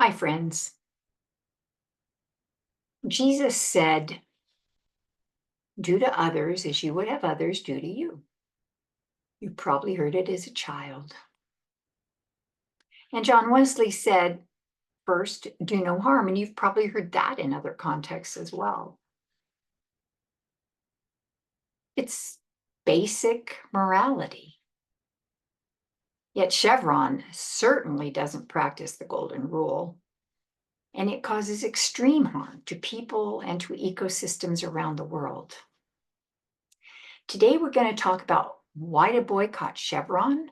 Hi, friends. Jesus said, do to others as you would have others do to you. You probably heard it as a child. And John Wesley said, first, do no harm. And you've probably heard that in other contexts as well. It's basic morality. Yet Chevron certainly doesn't practice the golden rule, and it causes extreme harm to people and to ecosystems around the world. Today, we're going to talk about why to boycott Chevron,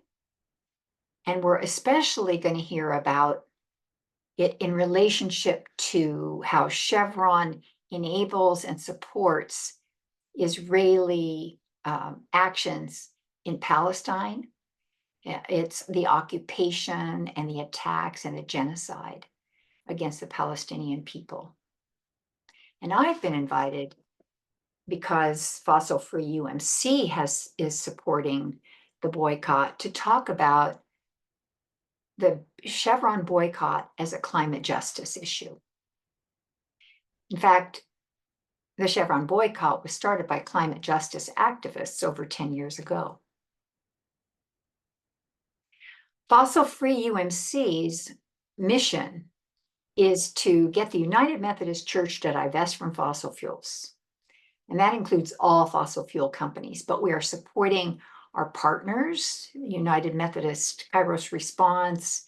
and we're especially going to hear about it in relationship to how Chevron enables and supports Israeli actions in Palestine. It's the occupation and the attacks and the genocide against the Palestinian people. And I've been invited because Fossil Free UMC is supporting the boycott to talk about the Chevron boycott as a climate justice issue. In fact, the Chevron boycott was started by climate justice activists over 10 years ago. Fossil Free UMC's mission is to get the United Methodist Church to divest from fossil fuels. And that includes all fossil fuel companies, but we are supporting our partners, United Methodist Kairos Response,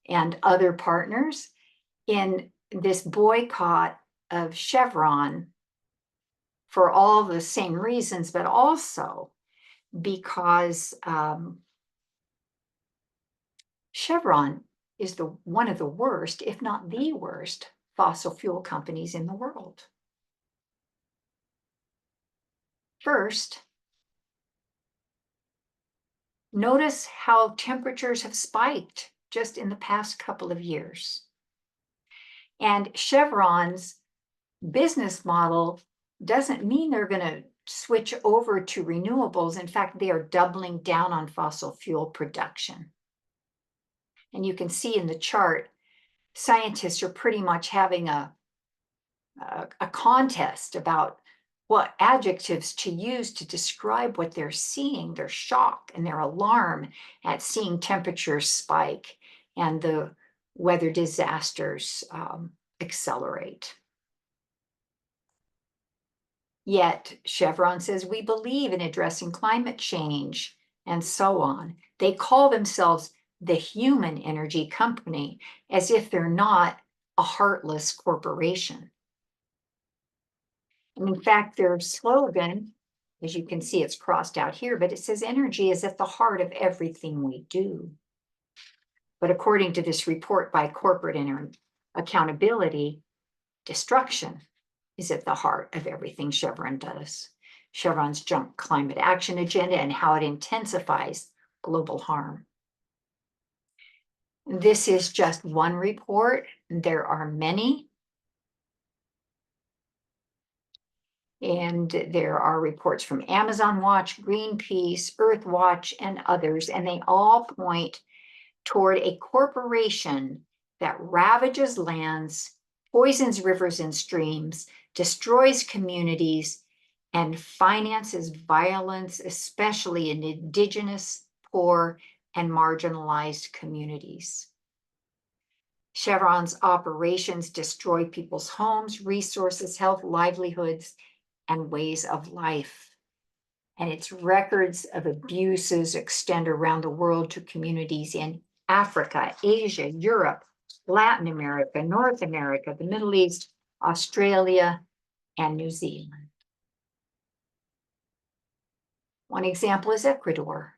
and other partners in this boycott of Chevron for all the same reasons, but also because Chevron is one of the worst, if not the worst, fossil fuel companies in the world. First, notice how temperatures have spiked just in the past couple of years. And Chevron's business model doesn't mean they're going to switch over to renewables. In fact, they are doubling down on fossil fuel production. And you can see in the chart, scientists are pretty much having a contest about what adjectives to use to describe what they're seeing, their shock and their alarm at seeing temperatures spike and the weather disasters accelerate. Yet Chevron says we believe in addressing climate change and so on. They call themselves the human energy company as if they're not a heartless corporation. And in fact, their slogan, as you can see, it's crossed out here, but it says energy is at the heart of everything we do. But according to this report by Corporate Accountability, destruction is at the heart of everything Chevron does. Chevron's junk climate action agenda and how it intensifies global harm. This is just one report. There are many. And there are reports from Amazon Watch, Greenpeace, Earth Watch, and others, and they all point toward a corporation that ravages lands, poisons rivers and streams, destroys communities, and finances violence, especially in indigenous, poor, and marginalized communities. Chevron's operations destroy people's homes, resources, health, livelihoods, and ways of life. And its records of abuses extend around the world to communities in Africa, Asia, Europe, Latin America, North America, the Middle East, Australia, and New Zealand. One example is Ecuador.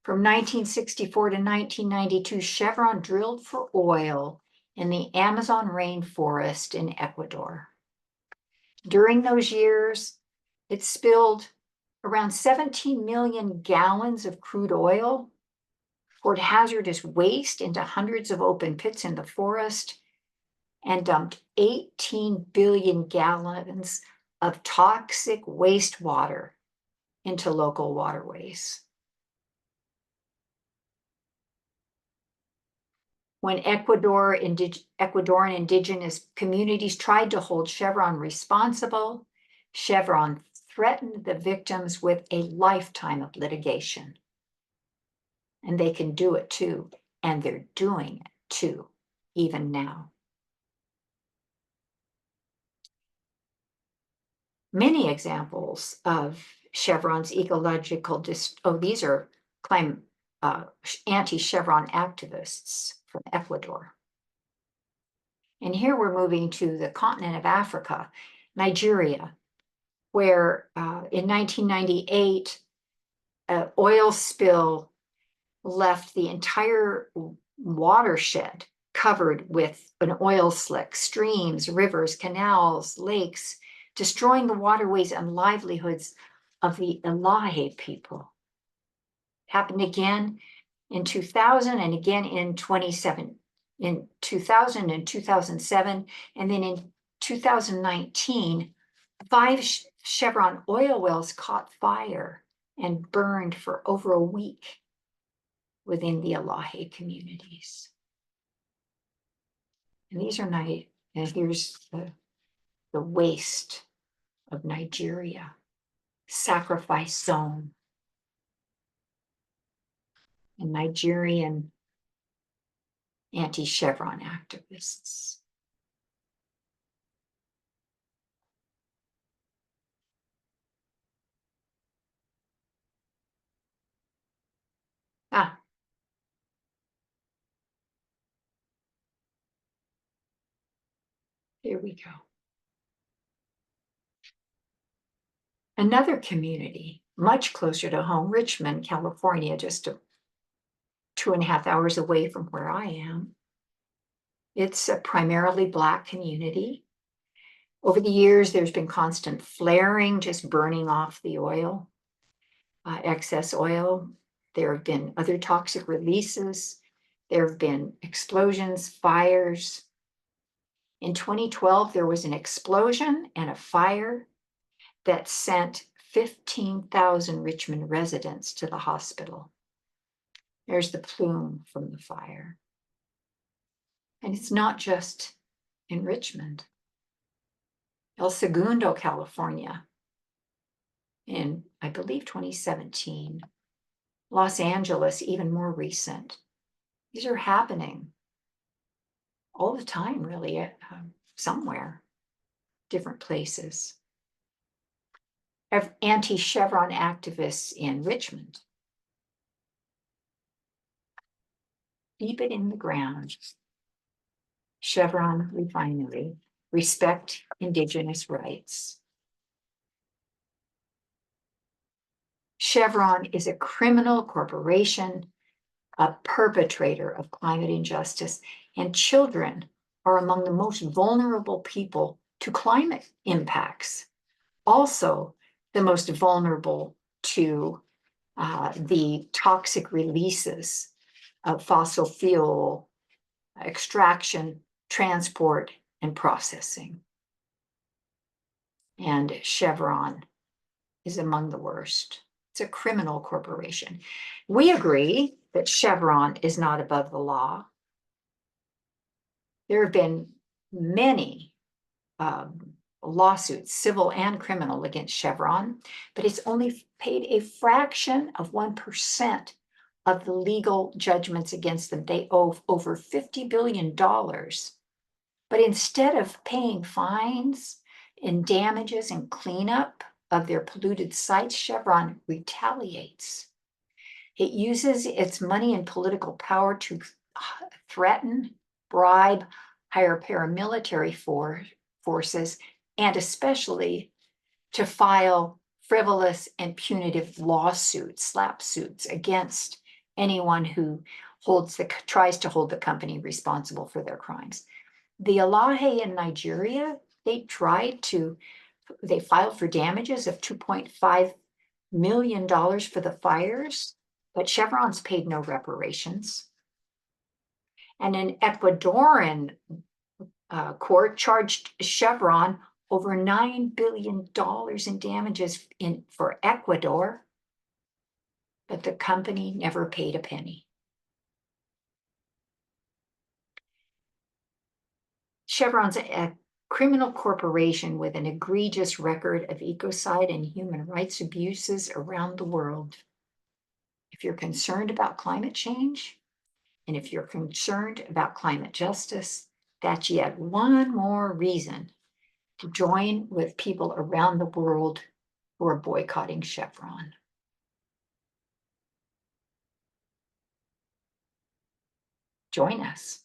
From 1964 to 1992, Chevron drilled for oil in the Amazon rainforest in Ecuador. During those years, it spilled around 17 million gallons of crude oil, poured hazardous waste into hundreds of open pits in the forest, and dumped 18 billion gallons of toxic wastewater into local waterways. When Ecuadorian indigenous communities tried to hold Chevron responsible, Chevron threatened the victims with a lifetime of litigation. And they can do it too, and they're doing it too, even now. Many examples of Chevron's ecological these are anti-Chevron activists from Ecuador. And here we're moving to the continent of Africa, Nigeria, where in 1998, an oil spill left the entire watershed covered with an oil slick, streams, rivers, canals, lakes, destroying the waterways and livelihoods of the Elahe people. Happened again in 2000 and again in 2000 and 2007, and then in 2019, 5 Chevron oil wells caught fire and burned for over a week within the Elahe communities. And these are and here's the waste of Nigeria, sacrifice zone, and Nigerian anti-Chevron activists. Here we go. Another community, much closer to home, Richmond, California, just 2.5 hours away from where I am. It's a primarily Black community. Over the years, there's been constant flaring, just burning off the oil, excess oil. There have been other toxic releases. There have been explosions, fires. In 2012, there was an explosion and a fire that sent 15,000 Richmond residents to the hospital. There's the plume from the fire. And it's not just in Richmond. El Segundo, California, in, I believe, 2017. Los Angeles, even more recent. These are happening all the time, really, somewhere, different places. Anti-Chevron activists in Richmond. Deep it in the ground. Chevron refinery, respect indigenous rights. Chevron is a criminal corporation, a perpetrator of climate injustice, and children are among the most vulnerable people to climate impacts. Also, the most vulnerable to the toxic releases of fossil fuel extraction, transport, and processing. And Chevron is among the worst. It's a criminal corporation. We agree that Chevron is not above the law. There have been many lawsuits, civil and criminal, against Chevron, but it's only paid a fraction of 1% of the legal judgments against them. They owe over $50 billion. But instead of paying fines and damages and cleanup of their polluted sites, Chevron retaliates. It uses its money and political power to threaten, bribe, hire paramilitary forces, and especially to file frivolous and punitive lawsuits, slap suits against anyone who tries to hold the company responsible for their crimes. The Elahe in Nigeria, they filed for damages of $2.5 million for the fires, but Chevron's paid no reparations. And an Ecuadorian court charged Chevron over $9 billion in damages for Ecuador, but the company never paid a penny. Chevron's a criminal corporation with an egregious record of ecocide and human rights abuses around the world. If you're concerned about climate change, and if you're concerned about climate justice, that's yet one more reason to join with people around the world who are boycotting Chevron. Join us.